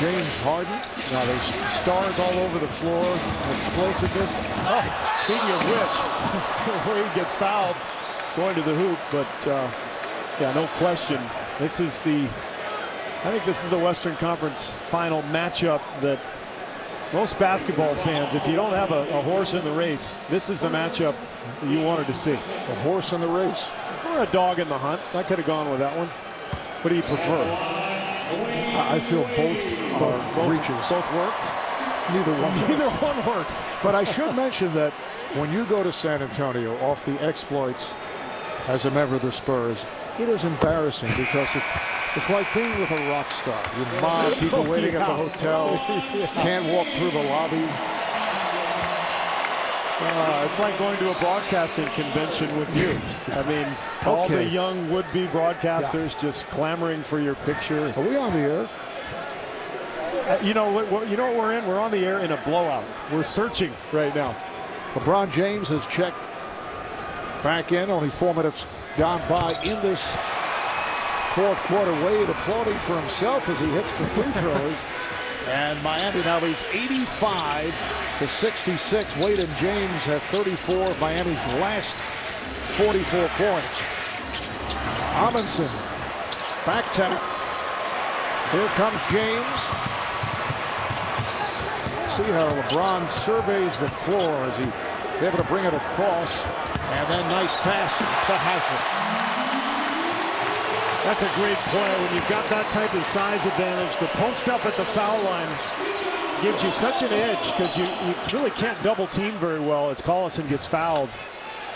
James Harden. Now there's stars all over the floor, explosiveness. Oh, speaking of which, Wade gets fouled going to the hoop, but yeah, no question. I think this is the Western Conference final matchup that most basketball fans, if you don't have a horse in the race, this is the matchup that you wanted to see. A horse in the race? Or a dog in the hunt. I could have gone with that one. What do you prefer? I feel both reaches. Both work? Neither one works. Neither one works. But I should mention that when you go to San Antonio off the exploits as a member of the Spurs, it is embarrassing because it's like being with a rock star. You mob people waiting at the hotel, can't walk through the lobby. It's like going to a broadcasting convention with you. I mean, all the young would-be broadcasters just clamoring for your picture. Are we on the air? You know what we're in? We're on the air in a blowout. We're searching right now. LeBron James has checked back in. Only 4 minutes gone by in this fourth quarter. Wade applauding for himself as he hits the free throws. And Miami now leads 85-66. Wade and James have 34 of Miami's last 44 points. Amundsen, back tap. Here comes James. See how LeBron surveys the floor as he's able to bring it across. And then nice pass to Haslem. That's a great play when you've got that type of size advantage. The post up at the foul line gives you such an edge because you really can't double team very well as Collison gets fouled.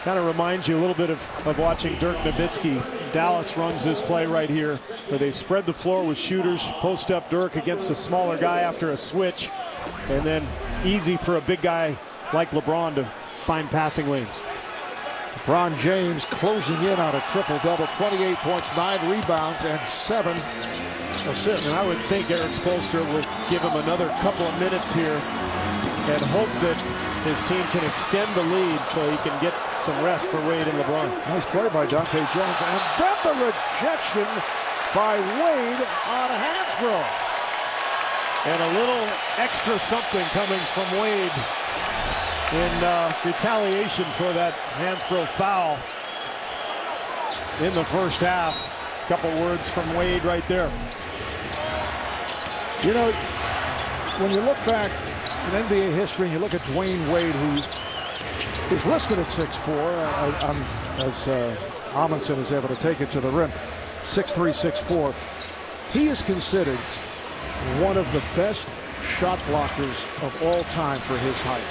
Kind of reminds you a little bit of watching Dirk Nowitzki. Dallas runs this play right here where they spread the floor with shooters, post up Dirk against a smaller guy after a switch, and then easy for a big guy like LeBron to find passing lanes. LeBron James closing in on a triple-double, 28 points, 9 rebounds, and 7 assists. And I would think Eric Spoelstra will give him another couple of minutes here and hope that his team can extend the lead so he can get some rest for Wade and LeBron. Nice play by Dante Jones, and then the rejection by Wade on Hansbrough. And a little extra something coming from Wade in retaliation for that Hansbrough foul in the first half. A couple words from Wade right there. You know, when you look back in NBA history and you look at Dwayne Wade, who is listed at 6'4", as Amundsen is able to take it to the rim, 6'3", 6'4", he is considered one of the best shot blockers of all time for his height.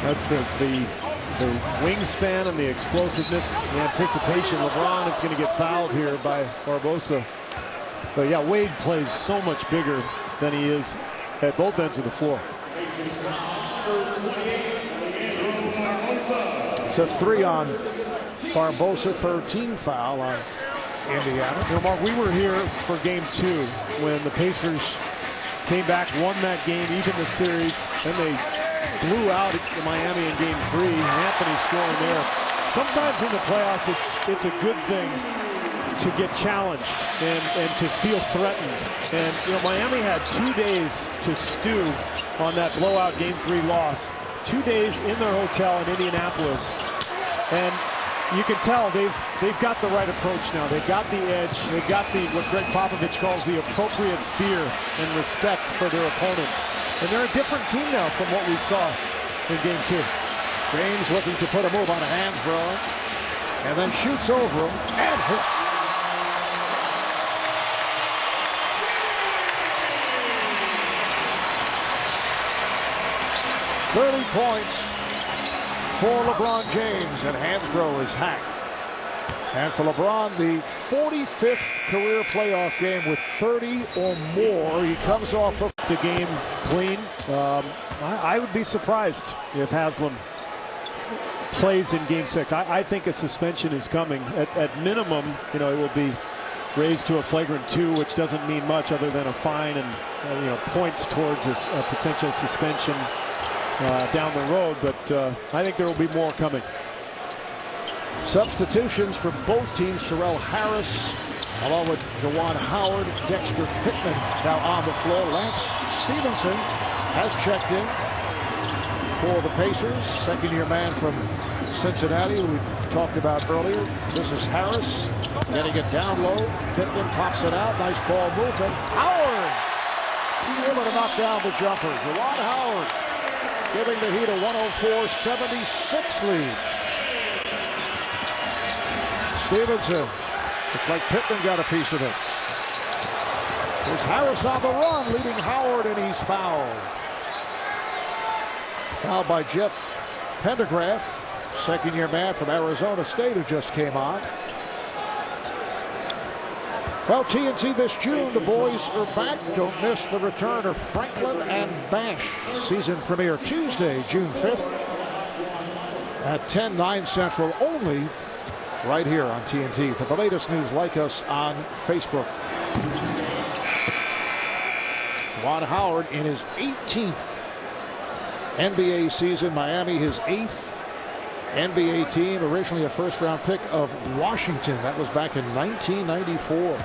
That's the wingspan and the explosiveness, the anticipation. LeBron is going to get fouled here by Barbosa. But yeah, Wade plays so much bigger than he is at both ends of the floor. So it's 3 on Barbosa, 13 foul on Indiana. You know, Mark, we were here for game 2 when the Pacers came back, won that game, even the series, and they blew out Miami in game 3. Anthony scoring there. Sometimes in the playoffs, it's a good thing to get challenged and to feel threatened. And you know, Miami had 2 days to stew on that blowout game 3 loss. 2 days in their hotel in Indianapolis, and you can tell they've got the right approach now. They've got the edge. They've got what Greg Popovich calls the appropriate fear and respect for their opponent. And they're a different team now from what we saw in game 2. James looking to put a move on Hansbrough, and then shoots over him and hits. .30 points for LeBron James, and Hansbrough is hacked. And for LeBron, the 45th career playoff game with 30 or more. He comes off the game clean. I would be surprised if Haslem plays in game 6. I think a suspension is coming. At minimum, you know, it will be raised to a flagrant 2, which doesn't mean much other than a fine and you know, points towards a potential suspension down the road. But I think there will be more coming. Substitutions for both teams. Terrell Harris along with Juwan Howard, Dexter Pittman now on the floor. Lance Stevenson has checked in for the Pacers. Second-year man from Cincinnati, who we talked about earlier. This is Harris getting it down low. Pittman pops it out. Nice ball movement. Howard able to knock down the jumper. Juwan Howard giving the Heat a 104-76 lead. Stevenson. Looked like Pittman got a piece of it. There's Harris on the run, leading Howard, and he's fouled. Fouled by Jeff Pendergraft, second-year man from Arizona State, who just came on. Well, TNT this June, the boys are back. Don't miss the return of Franklin and Bash. Season premiere Tuesday, June 5th at 10, 9 Central only, right here on TNT. For the latest news, like us on Facebook. Juwan Howard in his 18th NBA season. Miami, his 8th NBA team. Originally a first-round pick of Washington. That was back in 1994.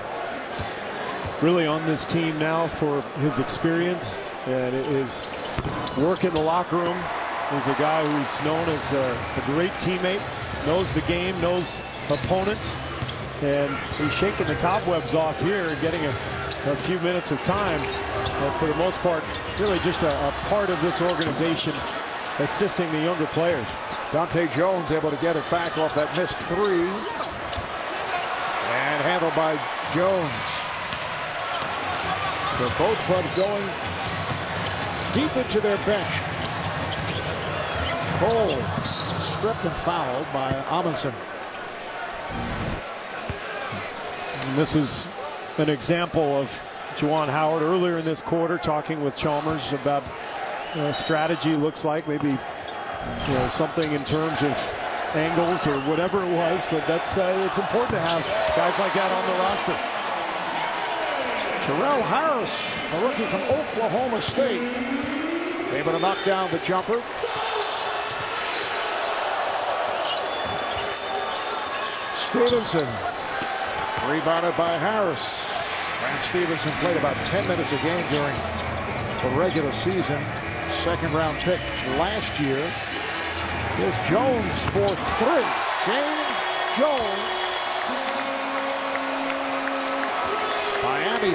Really on this team now for his experience and his work in the locker room. He's a guy who's known as a great teammate, knows the game, knows opponents, and he's shaking the cobwebs off here and getting a few minutes of time. For the most part, really just a part of this organization, assisting the younger players. Dante Jones able to get it back off that missed three, and handled by Jones. So both clubs going deep into their bench. Cole stripped and fouled by Amundsen. And this is an example of Juwan Howard earlier in this quarter talking with Chalmers about strategy. Looks like maybe something in terms of angles or whatever it was, but that's it's important to have guys like that on the roster. Terrell Harris, a rookie from Oklahoma State, able to knock down the jumper. Stevenson rebounded by Harris. Grant Stevenson played about 10 minutes a game during the regular season. Second-round pick last year. Here's Jones for three. James Jones. Miami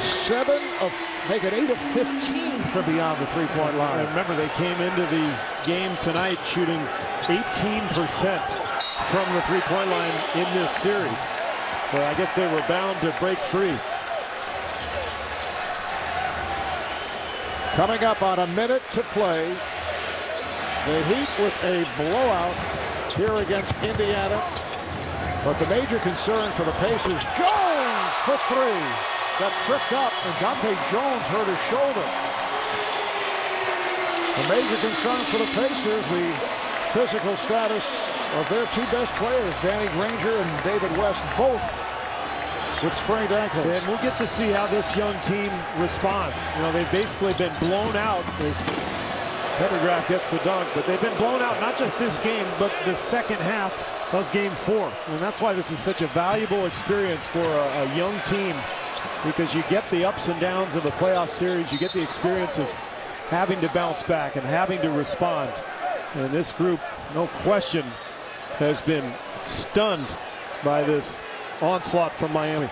make it 8 of 15 from beyond the three-point line. And remember, they came into the game tonight shooting 18% from the three-point line in this series. Well, I guess they were bound to break free. Coming up on a minute to play, the Heat with a blowout here against Indiana. But the major concern for the Pacers, Jones for three. Got tripped up, and Dante Jones hurt his shoulder. The major concern for the Pacers, the physical status of their two best players, Danny Granger and David West, both with sprained ankles. And we'll get to see how this young team responds. They've basically been blown out as Pendergraft gets the dunk, but they've been blown out not just this game, but the second half of Game 4. And that's why this is such a valuable experience for a young team, because you get the ups and downs of a playoff series. You get the experience of having to bounce back and having to respond. And this group, no question, has been stunned by this onslaught from Miami.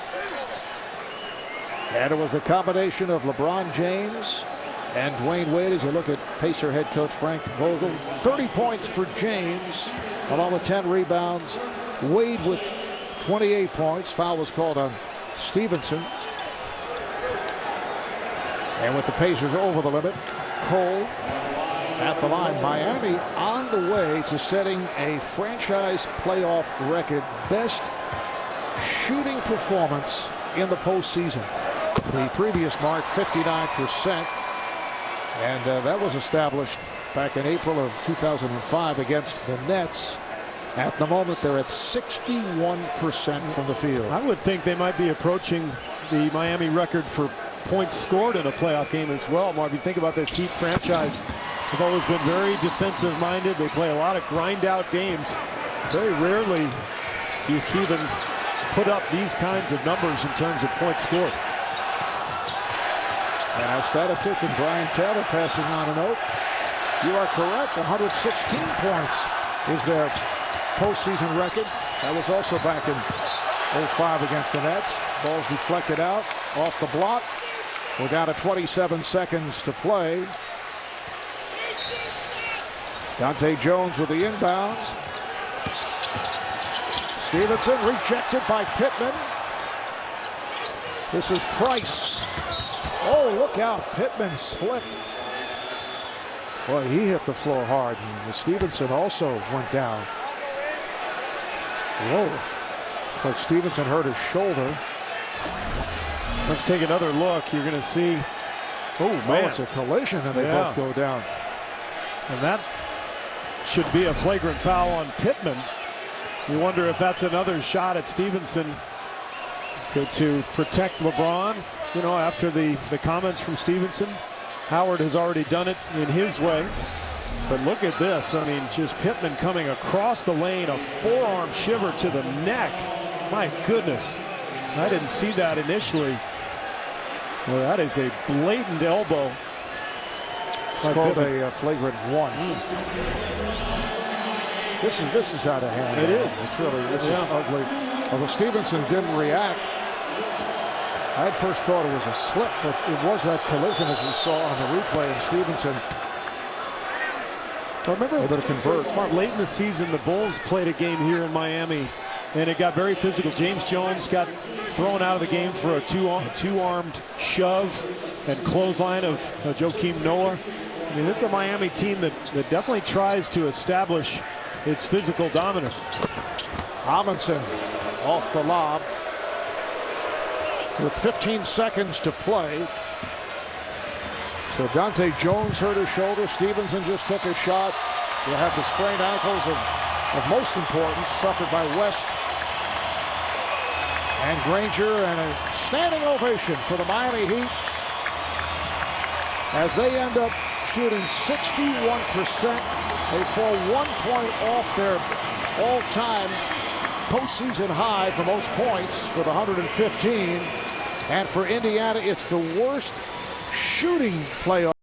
And it was the combination of LeBron James and Dwayne Wade. As you look at Pacer head coach Frank Vogel, 30 points for James, along with 10 rebounds. Wade with 28 points. Foul was called on Stevenson. And with the Pacers over the limit, Cole at the line. Miami on the way to setting a franchise playoff record. Best shooting performance in the postseason. The previous mark, 59%. And that was established back in April of 2005 against the Nets. At the moment, they're at 61% from the field. I would think they might be approaching the Miami record for points scored in a playoff game as well. Marv, you think about this Heat franchise, they've always been very defensive-minded. They play a lot of grind-out games. Very rarely do you see them put up these kinds of numbers in terms of points scored. And our statistician, Brian Taylor, passing on a note. You are correct. 116 points is their postseason record. That was also back in 05 against the Nets. Ball's deflected out off the block. We're down to 27 seconds to play. Dante Jones with the inbounds. Stevenson rejected by Pittman. This is Price. Oh, look out. Pittman slipped. Boy, he hit the floor hard. And Stevenson also went down. Whoa. Looks like Stevenson hurt his shoulder. Let's take another look. You're going to see. Oh, man. Oh, it's a collision, and they both go down. And that should be a flagrant foul on Pittman. You wonder if that's another shot at Stevenson to protect LeBron. You know, after the comments from Stevenson, Howard has already done it in his way. But look at this. I mean, just Pittman coming across the lane, a forearm shiver to the neck. My goodness. I didn't see that initially. Well, that is a blatant elbow. It's called a flagrant one. This is out of hand. It is. It's really, this is ugly. Although Stevenson didn't react. I at first thought it was a slip, but it was that collision as we saw on the replay, and Stevenson able to convert. Mark, late in the season, the Bulls played a game here in Miami, and it got very physical. James Jones got thrown out of the game for a two-armed shove and clothesline of Joakim Noah. I mean, this is a Miami team that definitely tries to establish its physical dominance. Amundsen off the lob with 15 seconds to play. So Dante Jones hurt his shoulder. Stevenson just took a shot. We'll have the sprained ankles of most importance suffered by West and Granger, and a standing ovation for the Miami Heat as they end up shooting 61%. They fall 1 point off their all-time postseason high for most points with 115. And for Indiana, it's the worst shooting playoff.